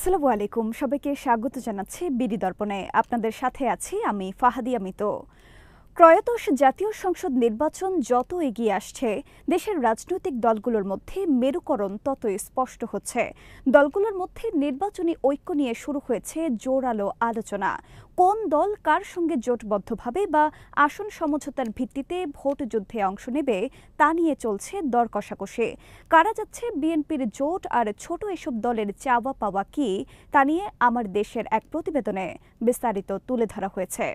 আসসালামু আলাইকুম, সবাইকে স্বাগত জানাচ্ছি বিডি দর্পণে। আপনাদের সাথে আছি আমি ফাহাদিয়া মিতো। ত্রয়োদশ জাতীয় সংসদ নির্বাচন যত এগিয়ে আসছে, দেশের রাজনৈতিক দলগুলোর মধ্যে মেরুকরণ ততই স্পষ্ট হচ্ছে। দলগুলোর মধ্যে নির্বাচনী ঐক্য নিয়ে শুরু হয়েছে জোরালো আলোচনা। কোন দল কার সঙ্গে জোটবদ্ধভাবে বা আসন সমঝোতার ভিত্তিতে ভোট যুদ্ধে অংশ নেবে তা নিয়ে চলছে দর কষাকষি। কারা যাচ্ছে বিএনপির জোট আর ছোট এসব দলের চাওয়া পাওয়া কি, তা নিয়ে আমার দেশের এক প্রতিবেদনে বিস্তারিত তুলে ধরা হয়েছে।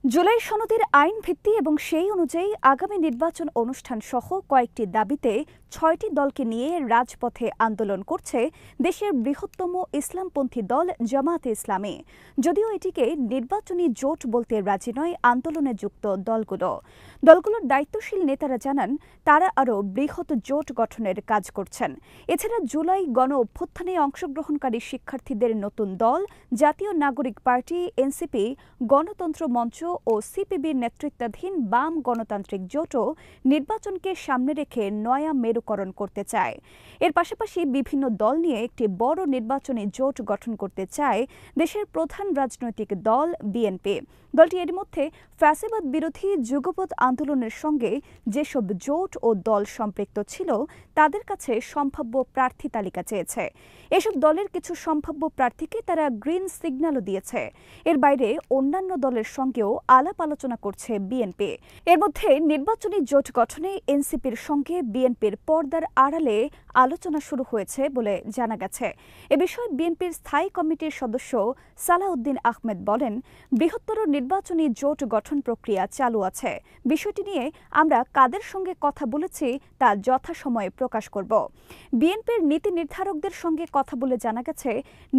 জুলাই সনদের আইন ভিত্তি এবং সেই অনুযায়ী আগামী নির্বাচন অনুষ্ঠান সহ কয়েকটি দাবিতে ৬টি দলকে নিয়ে রাজপথে আন্দোলন করছে দেশের বৃহত্তম ইসলামপন্থী দল জামায়াতে ইসলামী। যদিও এটিকে নির্বাচনী জোট বলতে রাজি নয় আন্দোলনে যুক্ত দলগুলোর দায়িত্বশীল নেতারা জানান তারা আরও বৃহৎ জোট গঠনের কাজ করছেন। এছাড়া জুলাই গণ অভ্যুত্থানে অংশগ্রহণকারী শিক্ষার্থীদের নতুন দল জাতীয় নাগরিক পার্টি, এনসিপি, গণতন্ত্র মঞ্চ ও সিপিবির নেতৃত্বাধীন বাম গণতান্ত্রিক জোটও নির্বাচনকে সামনে রেখে নয়া মেরুকরণ করতে চায়। এর পাশাপাশি বিভিন্ন দল নিয়ে একটি বড় নির্বাচনী জোট গঠন করতে চায় দেশের প্রধান রাজনৈতিক দল বিএনপি। দলটি এর মধ্যে ফ্যাসিবাদ বিরোধী যুগপৎ আন্দোলনের সঙ্গে যেসব জোট ও দল সম্পৃক্ত ছিল তাদের কাছে সম্ভাব্য প্রার্থী তালিকা চেয়েছে। এসব দলের কিছু সম্ভাব্য প্রার্থীকে তারা গ্রিন সিগন্যালও দিয়েছে। এর বাইরে অন্যান্য দলের সঙ্গেও আলাপ আলোচনা করছে বিএনপি। এর মধ্যে নির্বাচনী জোট গঠনে এনসিপির সঙ্গে বিএনপির পর্দার আড়ালে আলোচনা শুরু হয়েছে বলে জানা গেছে। এ বিষয়ে বিএনপির স্থায়ী কমিটির সদস্য সালাউদ্দিন আহমেদ বলেন, বৃহত্তর নির্বাচনী জোট গঠন প্রক্রিয়া চালু আছে। বিষয়টি নিয়ে আমরা কাদের সঙ্গে কথা বলেছি তা যথাসময়ে প্রকাশ করব। বিএনপির নীতি নির্ধারকদের সঙ্গে কথা বলে জানা গেছে,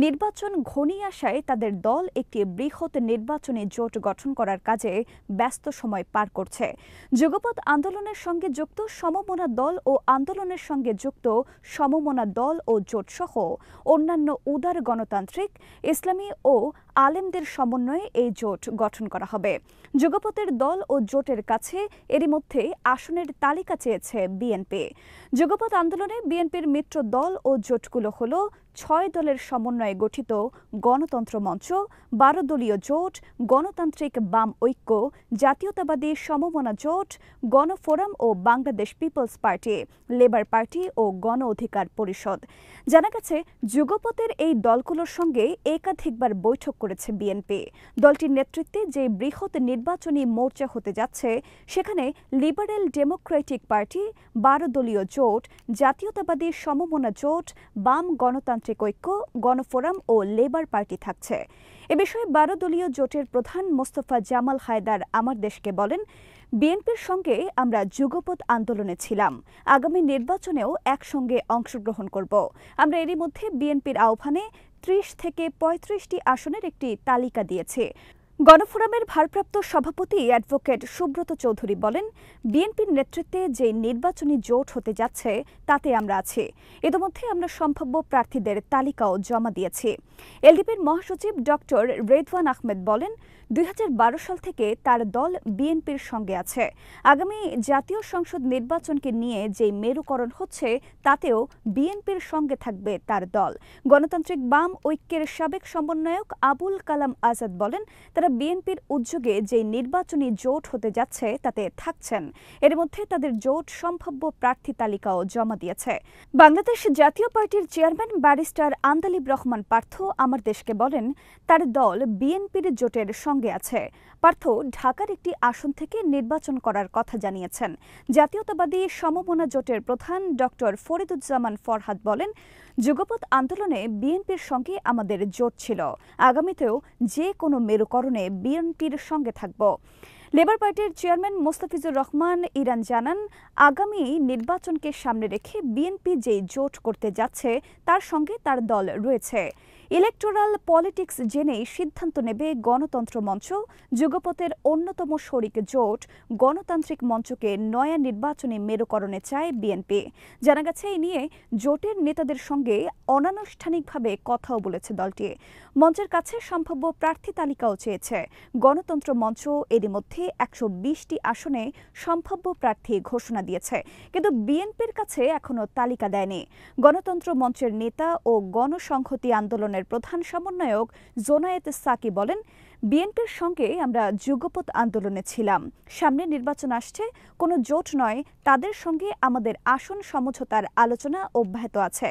নির্বাচন ঘনিয়ে আসায় তাদের দল একটি বৃহৎ নির্বাচনী জোট গঠন করার কাজে ব্যস্ত সময় পার করছে। যুগপৎ আন্দোলনের সঙ্গে যুক্ত সমমনা দল ও আন্দোলনের সঙ্গে যুক্ত সমমনা দল ও জোটসহ অন্যান্য উদার গণতান্ত্রিক, ইসলামী ও আলেমদের সমন্বয়ে এই জোট গঠন করা হবে। যুগপতের দল ও জোটের কাছে এরই মধ্যে আসনের তালিকা চেয়েছে বিএনপি। যুগপৎ আন্দোলনে বিএনপির মিত্র দল ও জোটগুলো হল ৬ দলের সমন্বয়ে গঠিত গণতন্ত্র মঞ্চ, ১২ দলীয় জোট, গণতান্ত্রিক বাম ঐক্য, জাতীয়তাবাদী সমমনা জোট, গণফোরাম ও Bangladesh peoples party, labour party ও গণ অধিকার পরিষদ। জানা গেছে, যুগপতের এই দলগুলোর সঙ্গে একাধিকবার বৈঠক করেছে বিএনপি। দলটির নেতৃত্বে যে বৃহৎ নির্বাচনী মোর্চা হতে যাচ্ছে সেখানে লিবারেল ডেমোক্রেটিক পার্টি, ১২ দলীয় জোট, জাতীয়তাবাদী সমমনা জোট, বাম গণতান্ত্রিক ঐক্য, গণফোরাম ও লেবার পার্টি থাকছে। এ বিষয়ে ১২ দলীয় জোটের প্রধান মোস্তফা জামাল হায়দার আমার দেশকে বলেন, বিএনপির সঙ্গে আমরা যুগপৎ আন্দোলনে ছিলাম, আগামী নির্বাচনেও একসঙ্গে অংশগ্রহণ করব। আমরা এরই মধ্যে বিএনপির আহ্বানে ৩০ থেকে ৩৫টি আসনের একটি তালিকা দিয়েছি। গণফোরামের ভারপ্রাপ্ত সভাপতি অ্যাডভোকেট সুব্রত চৌধুরী বলেন, বিএনপির নেতৃত্বে যে নির্বাচনী জোট হতে যাচ্ছে তাতে আমরা আছি। ইতিমধ্যে আমরা সম্ভাব্য প্রার্থীদের তালিকাও জমা দিয়েছি। এলডিপির মহাসচিব ডক্টর রেদওয়ান আহমেদ বলেন, ২০১২ সাল থেকে তার দল বিএনপির সঙ্গে আছে। আগামী জাতীয় সংসদ নির্বাচনকে নিয়ে যে মেরুকরণ হচ্ছে তাতেও বিএনপির সঙ্গে থাকবে তার দল। গণতান্ত্রিক বাম ঐক্যের সাবেক সমন্বয়ক আবুল কালাম আজাদ বলেন, তারা বিএনপির উদ্যোগে যে নির্বাচনী জোট হতে যাচ্ছে তাতে থাকছেন। এর মধ্যে তাদের জোট সম্ভাব্য প্রার্থী তালিকাও জমা দিয়েছে। বাংলাদেশ জাতীয় পার্টির চেয়ারম্যান ব্যারিস্টার আন্দালিব রহমান পার্থ আমার দেশকে বলেন, তার দল বিএনপির জোটের সঙ্গে আছে। পার্থ ঢাকার একটি আসন থেকে নির্বাচন করার কথা জানিয়েছেন। জাতীয়তাবাদী সমমনা জোটের প্রধান ডক্টর ফরিদুজ্জামান ফরহাদ বলেন, যুগপৎ আন্দোলনে বিএনপির সঙ্গে আমাদের জোট ছিল, আগামীতেও যে কোনো মেরুকরণে বিএনপির সঙ্গে থাকব। লেবার পার্টির চেয়ারম্যান মোস্তাফিজুর রহমান ইরান জানান, আগামী নির্বাচনকে সামনে রেখে বিএনপি যে জোট করতে যাচ্ছে তার সঙ্গে তার দল রয়েছে। ইলেকটোরাল পলিটিক্স জেনেই সিদ্ধান্ত নেবে গণতন্ত্র মঞ্চ। যুগপথের অন্যতম শরিক জোট গণতান্ত্রিক মঞ্চকে নয়া নির্বাচনী মেরুকরণে চায় বিএনপি। জানা গেছে এই নিয়ে জোটের নেতাদের সঙ্গে অনানুষ্ঠানিকভাবে কথাও বলেছে দলটি। মঞ্চের কাছে সম্ভাব্য প্রার্থী তালিকাও চেয়েছে। গণতন্ত্র মঞ্চ এরই মধ্যে ১২০টি আসনে সম্ভাব্য প্রার্থী ঘোষণা দিয়েছে, কিন্তু বিএনপির কাছে এখনো তালিকা দেয়নি। গণতন্ত্র মঞ্চের নেতা ও গণসংহতি আন্দোলনের প্রধান সমন্বয়ক জোনায়েত সাকি বলেন, বিএনপির সঙ্গে আমরা যুগপৎ আন্দোলনে ছিলাম। সামনে নির্বাচন আসছে, কোনো জোট নয়, তাদের সঙ্গে আমাদের আসন সমঝোতার আলোচনা অব্যাহত আছে।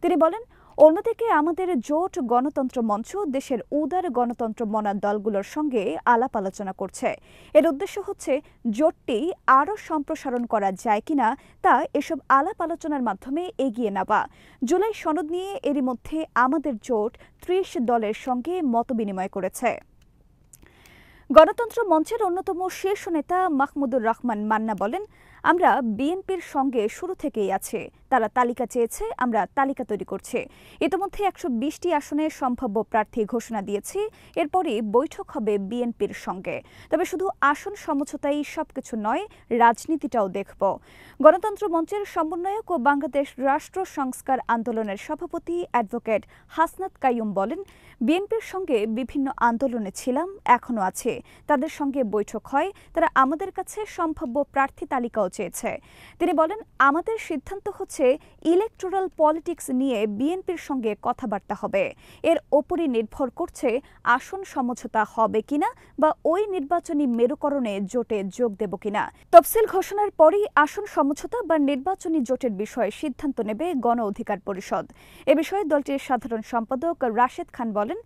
তিনি বলেন, অন্যদিকে আমাদের জোট গণতন্ত্র মঞ্চ দেশের উদার গণতন্ত্র মনা দলগুলোর সঙ্গে আলাপ আলোচনা করছে। এর উদ্দেশ্য হচ্ছে জোটটি আরও সম্প্রসারণ করা যায় কিনা তা এসব আলাপ আলোচনার মাধ্যমে এগিয়ে নেওয়া। জুলাই সনদ নিয়ে এরই মধ্যে আমাদের জোট ৩০ দলের সঙ্গে মতবিনিময় করেছে। গণতন্ত্র মঞ্চের অন্যতম শীর্ষ নেতা মাহমুদুর রহমান মান্না বলেন, আমরা বিএনপির সঙ্গে শুরু থেকেই আছি। তারা তালিকা চেয়েছে, আমরা তালিকা তৈরি করছি। ইতিমধ্যে ১২০টি আসনে সম্ভাব্য প্রার্থী ঘোষণা দিয়েছি। এরপরই বৈঠক হবে বিএনপির সঙ্গে। তবে শুধু আসন সমঝোতাই সবকিছু নয়, রাজনীতিটাও দেখব। গণতন্ত্র মঞ্চের সমন্বয়ক ও বাংলাদেশ রাষ্ট্র সংস্কার আন্দোলনের সভাপতি অ্যাডভোকেট হাসনাত কাইয়ুম বলেন, বিএনপির সঙ্গে বিভিন্ন আন্দোলনে ছিলাম, এখনো আছে। তাদের সঙ্গে বৈঠক হয়, তারা আমাদের কাছে সম্ভাব্য প্রার্থী তালিকাও চেয়েছে। তিনি বলেন, আমাদের সিদ্ধান্ত হচ্ছে ইলেকটোরাল পলিটিক্স নিয়ে বিএনপির সঙ্গে কথাবার্তা হবে। এর ওপরই নির্ভর করছে আসন সমঝোতা হবে কিনা বা ওই নির্বাচনী মেরুকরণে জোটে যোগ দেব কিনা। তফসিল ঘোষণার পরই আসন সমঝোতা বা নির্বাচনী জোটের বিষয়ে সিদ্ধান্ত নেবে গণ অধিকার পরিষদ। এ বিষয়ে দলটির সাধারণ সম্পাদক রাশেদ খান বলেন,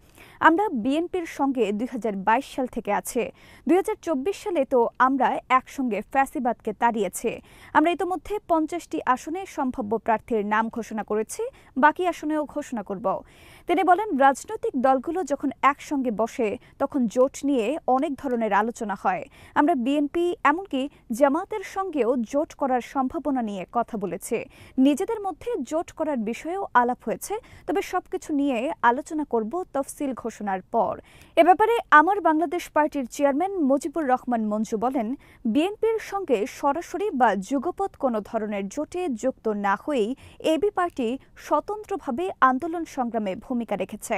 আমরা বিএনপির সঙ্গে ২০২২ সাল থেকে আছে। ২০২৪ সালে তো আমরা একসঙ্গে ফ্যাসিবাদকে তাড়িয়েছি। আমরা ইতোমধ্যে ৫০টি আসনে সম্ভাব্য প্রার্থীর নাম ঘোষণা করেছি, বাকি আসনেও ঘোষণা করব। তিনি বলেন, রাজনৈতিক দলগুলো যখন একসঙ্গে বসে তখন জোট নিয়ে অনেক ধরনের আলোচনা হয়। আমরা বিএনপি এমনকি জামাতের সঙ্গেও জোট করার সম্ভাবনা নিয়ে কথা বলেছি। নিজেদের মধ্যে জোট করার বিষয়েও আলাপ হয়েছে, তবে সবকিছু নিয়ে আলোচনা করব তফসিল ঘোষণার পর। এ ব্যাপারে আমার বাংলাদেশ পার্টির চেয়ারম্যান মুজিবুর রহমান মঞ্জু বলেন, বিএনপির সঙ্গে সরাসরি বা যুগপৎ কোনো ধরনের জোটে যুক্ত না হয়েই এবি পার্টি স্বতন্ত্রভাবে আন্দোলন সংগ্রামে ভূমিকা রেখেছে।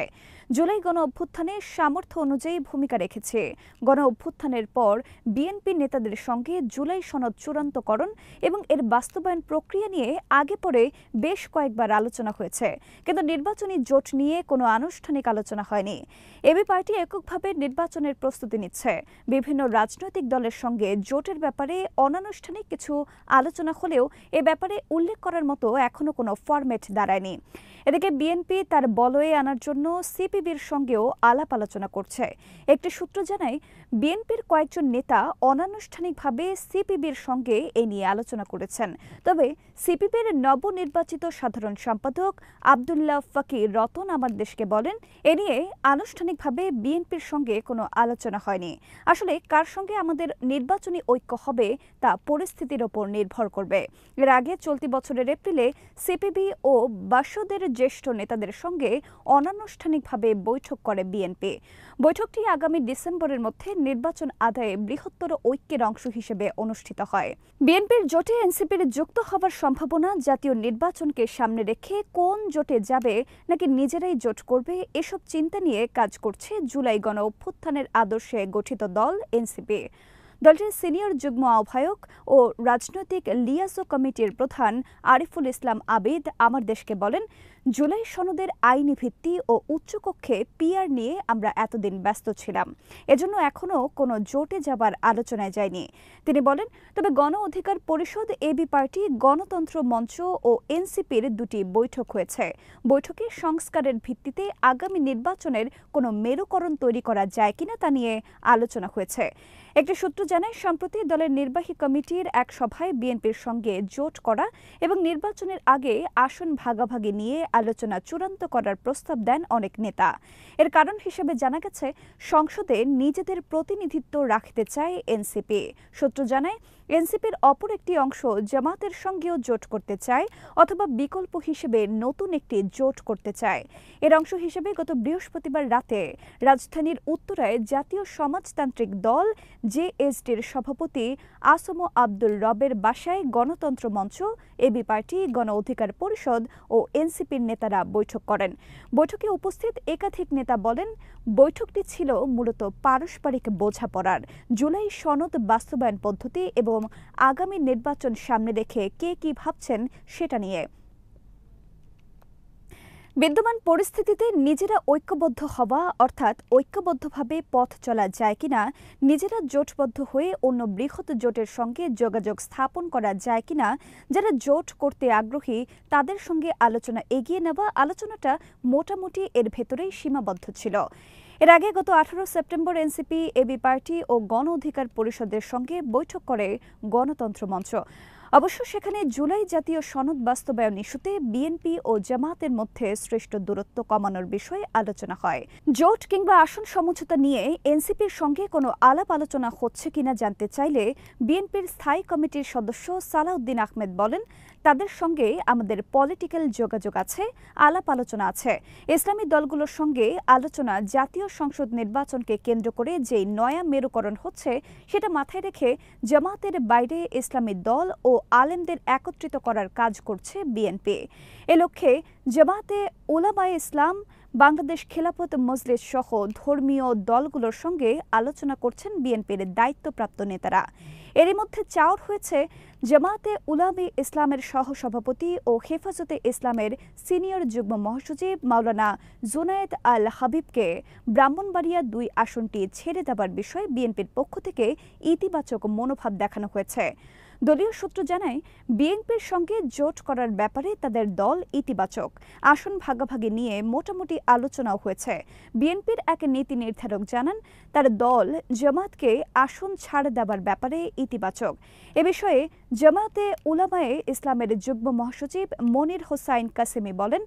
জুলাই গণ অভ্যুত্থানে সামর্থ্য অনুযায়ী ভূমিকা রেখেছে। গণ অভ্যুত্থানের পর বিএনপি নেতাদের সঙ্গে জুলাই সনদ চূড়ান্তকরণ এবং এর বাস্তবায়ন প্রক্রিয়া নিয়ে আগে পরে বেশ কয়েকবার আলোচনা হয়েছে, কিন্তু নির্বাচনী জোট নিয়ে কোনো আনুষ্ঠানিক আলোচনা হয়নি। এবি পার্টি এককভাবে নির্বাচনের প্রস্তুতি নিচ্ছে। বিভিন্ন রাজনৈতিক দলের সঙ্গে জোটের ব্যাপারে অনানুষ্ঠানিক কিছু আলোচনা হলেও এ ব্যাপারে উল্লেখ করার মতো এখনো কোনো ফরম্যাট দাঁড়ায়নি। এদিকে বিএনপি তার বলয়ে আনার জন্য সিপিবির সঙ্গেও আলাপ আলোচনা করছে। একটি সূত্র জানায়, বিএনপির কয়েকজন নেতা অনানুষ্ঠানিকভাবে সিপিবির সঙ্গে এ নিয়ে আলোচনা করেছেন। তবে সিপিবির নবনির্বাচিত সাধারণ সম্পাদক আবদুল্লাহ ফকির রতন আমার দেশকে বলেন, এ নিয়ে আনুষ্ঠানিকভাবে বিএনপির সঙ্গে কোনো আলোচনা হয়নি। আসলে কার সঙ্গে আমাদের নির্বাচনী ঐক্য হবে তা পরিস্থিতির ওপর নির্ভর করবে। এর আগে চলতি বছরের এপ্রিলে সিপিবি ও বাসদের জ্যেষ্ঠ নেতাদের সঙ্গে অনানুষ্ঠানিকভাবে বৈঠক করে বিএনপি। বৈঠকটি আগামী ডিসেম্বরের মধ্যে নির্বাচন আদায়ে বৃহত্তর ঐক্যের অংশ হিসেবে অনুষ্ঠিত হয়। বিএনপির জোটে এনসিপির যুক্ত হবার সম্ভাবনা, জাতীয় নির্বাচনকে সামনে রেখে কোন জোটে যাবে নাকি নিজেরাই জোট করবে, এসব চিন্তা নিয়ে কাজ করছে জুলাই গণ অভ্যুত্থানের আদর্শে গঠিত দল এনসিপি। দলটির সিনিয়র যুগ্ম আহ্বায়ক ও রাজনৈতিক লিয়াজো কমিটির প্রধান আরিফুল ইসলাম আবিদ আমার দেশকে বলেন, জুলাই সনদের আইনি ভিত্তি ও উচ্চকক্ষে পিআর নিয়ে আমরা এতদিন ব্যস্ত ছিলাম, এজন্য এখনও কোনো জোটে যাবার আলোচনায় যায়নি। তিনি বলেন, তবে গণ অধিকার পরিষদ, এবি পার্টি, গণতন্ত্র মঞ্চ ও এনসিপির দুটি বৈঠক হয়েছে। বৈঠকে সংস্কারের ভিত্তিতে আগামী নির্বাচনের কোনো মেরুকরণ তৈরি করা যায় কিনা তা নিয়ে আলোচনা হয়েছে। একটি সূত্র জানায়, সম্প্রতি দলের নির্বাহী কমিটির এক সভায় বিএনপির সঙ্গে জোট করা এবং নির্বাচনের আগে আসন ভাগাভাগি নিয়ে আলোচনা চূড়ান্ত করার প্রস্তাব দেন অনেক নেতা। এর কারণ হিসেবে জানা গেছে, সংসদে নিজেদের প্রতিনিধিত্ব রাখতে চায় এনসিপি। সূত্র জানায়, এনসিপির অপর একটি অংশ জামাতের সঙ্গেও জোট করতে চায় অথবা বিকল্প হিসেবে নতুন একটি জোট করতে চায়। এর অংশ হিসেবে গত বৃহস্পতিবার রাতে রাজধানীর উত্তরায় জাতীয় সমাজতান্ত্রিক দল জেএসডির সভাপতি আসম আব্দুল রবের বাসায় গণতন্ত্র মঞ্চ, এবি পার্টি, গণ অধিকার পরিষদ ও এনসিপির নেতারা বৈঠক করেন। বৈঠকে উপস্থিত একাধিক নেতা বলেন, বৈঠকটি ছিল মূলত পারস্পরিক বোঝাপড়ার, জুলাই সনদ বাস্তবায়ন পদ্ধতি এবং আগামী নির্বাচন সামনে রেখে কে কি ভাবছেন সেটা নিয়ে। বিদ্যমান পরিস্থিতিতে নিজেরা ঐক্যবদ্ধ হওয়া, অর্থাৎ ঐক্যবদ্ধভাবে পথ চলা যায় কিনা, নিজেরা জোটবদ্ধ হয়ে অন্য বৃহৎ জোটের সঙ্গে যোগাযোগ স্থাপন করা যায় কিনা, যারা জোট করতে আগ্রহী তাদের সঙ্গে আলোচনা এগিয়ে নেওয়া, আলোচনাটা মোটামুটি এর ভেতরেই সীমাবদ্ধ ছিল। এর আগে গত 18 সেপ্টেম্বর এনসিপি, এবি পার্টি ও গণ অধিকার পরিষদের সঙ্গে বৈঠক করে গণতন্ত্র মঞ্চ। অবশ্য সেখানে জুলাই জাতীয় সনদ বাস্তবায়ন ইস্যুতে বিএনপি ও জামাতের মধ্যে সৃষ্ট দূরত্ব কমানোর বিষয়ে আলোচনা হয়। জোট কিংবা আসন সমঝোতা নিয়ে এনসিপির সঙ্গে কোনো আলাপ আলোচনা হচ্ছে কিনা জানতে চাইলে বিএনপির স্থায়ী কমিটির সদস্য সালাউদ্দিন আহমেদ বলেন, তাদের সঙ্গে আমাদের পলিটিক্যাল যোগাযোগ আছে, আলাপ আলোচনা আছে। ইসলামী দলগুলোর সঙ্গে আলোচনা জাতীয় সংসদ নির্বাচনকে কেন্দ্র করে যে নয়া মেরুকরণ হচ্ছে সেটা মাথায় রেখে জামাতের বাইরে ইসলামী দল ও আলেমদের একত্রিত করার কাজ করছে বিএনপি। এ লক্ষ্যে জামাতে উলামায়ে ইসলাম, বাংলাদেশ খেলাফত মজলিস সহ ধর্মীয় দলগুলোর সঙ্গে আলোচনা করছেন বিএনপির দায়িত্বপ্রাপ্ত নেতারা। এরই মধ্যে চাওর হয়েছে জামাতে উলামায়ে ইসলামের সহসভাপতি ও হেফাজতে ইসলামের সিনিয়র যুগ্ম মহাসচিব মাওলানা জুনায়েদ আল হাবিবকে ব্রাহ্মণবাড়িয়া 2 আসনটি ছেড়ে দেওয়ার বিষয়ে বিএনপির পক্ষ থেকে ইতিবাচক মনোভাব দেখানো হয়েছে। দলীয় সূত্র জানায়, বিএনপির সঙ্গে জোট করার ব্যাপারে তাদের দল ইতিবাচক। আসন ভাগাভাগি নিয়ে মোটামুটি আলোচনাও হয়েছে। বিএনপির এক নীতি নির্ধারক জানান, তার দল জামাতকে আসন ছাড় দেওয়ার ব্যাপারে ইতিবাচক। এ বিষয়ে জামাতে উলামায়ে ইসলামের যুগ্ম মহাসচিব মনির হোসাইন কাসেমি বলেন,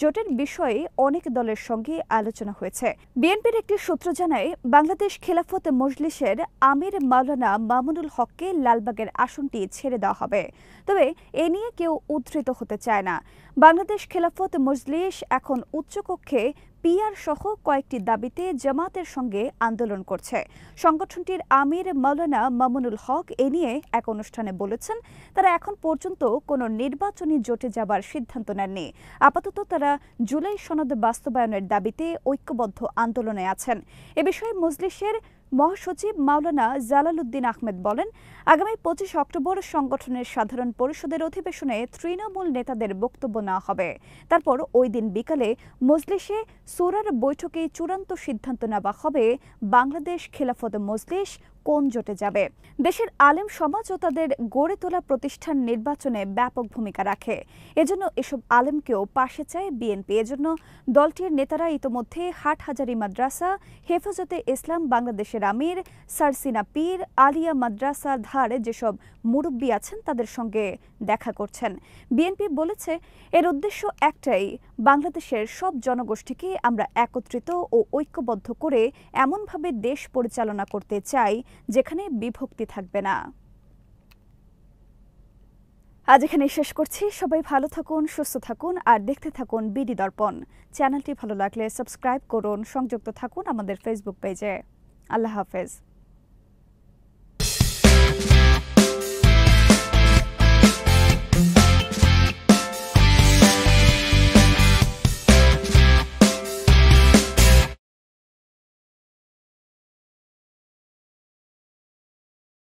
জোটের বিষয়ে অনেক দলের সঙ্গে আলোচনা হয়েছে। বিএনপির একটি সূত্র জানায়, বাংলাদেশ খেলাফত মজলিসের আমির মাওলানা মামুনুল হককে লালবাগের আসনটি ছেড়ে দেওয়া হবে। তবে এ নিয়ে কেউ উদ্ধৃত হতে চায় না। বাংলাদেশ খেলাফত মজলিস এখন উচ্চকক্ষে পিআর সহ কয়েকটি দাবিতে জামাতের সঙ্গে আন্দোলন করছে। সংগঠনটির আমির মাওলানা মামুনুল হক এ নিয়ে এক অনুষ্ঠানে বলেছেন, তারা এখন পর্যন্ত কোনো নির্বাচনী জোটে যাবার সিদ্ধান্ত নেননি। আপাতত তারা জুলাই সনদ বাস্তবায়নের দাবিতে ঐক্যবদ্ধ আন্দোলনে আছেন। এ বিষয়ে মজলিসের মহাসচিব মাওলানা জালালউদ্দিন আহমেদ বলেন, আগামী 25 অক্টোবর সংগঠনের সাধারণ পরিষদের অধিবেশনে তৃণমূল নেতাদের বক্তব্য নেওয়া হবে। তারপর ওই দিন বিকালে মজলিসে সূরার বৈঠকেই চূড়ান্ত সিদ্ধান্ত নেওয়া হবে বাংলাদেশ খেলাফত মজলিস কোন জোটে যাবে। দেশের আলেম সমাজ ও তাদের গড়ে তোলা প্রতিষ্ঠান নির্বাচনে ব্যাপক ভূমিকা রাখে। এজন্য এসব আলেমকেও পাশে চায় বিএনপি। এজন্য দলটির নেতারা ইতোমধ্যে হাটহাজারী মাদ্রাসা, হেফাজতে ইসলাম বাংলাদেশের আমির, সারসিনা পীর, আলিয়া মাদ্রাসা ধারে যেসব মুরব্বী আছেন তাদের সঙ্গে দেখা করছেন। বিএনপি বলেছে, এর উদ্দেশ্য একটাই, বাংলাদেশের সব জনগোষ্ঠীকে আমরা একত্রিত ও ঐক্যবদ্ধ করে এমনভাবে দেশ পরিচালনা করতে চাই যেখানে বিভক্তি থাকবে না। আজ এখানে শেষ করছি। সবাই ভালো থাকুন, সুস্থ থাকুন আর দেখতে থাকুন বিডি দর্পণ। চ্যানেলটি ভালো লাগলে সাবস্ক্রাইব করুন, সংযুক্ত থাকুন আমাদের ফেসবুক পেজে। আল্লাহ হাফেজ।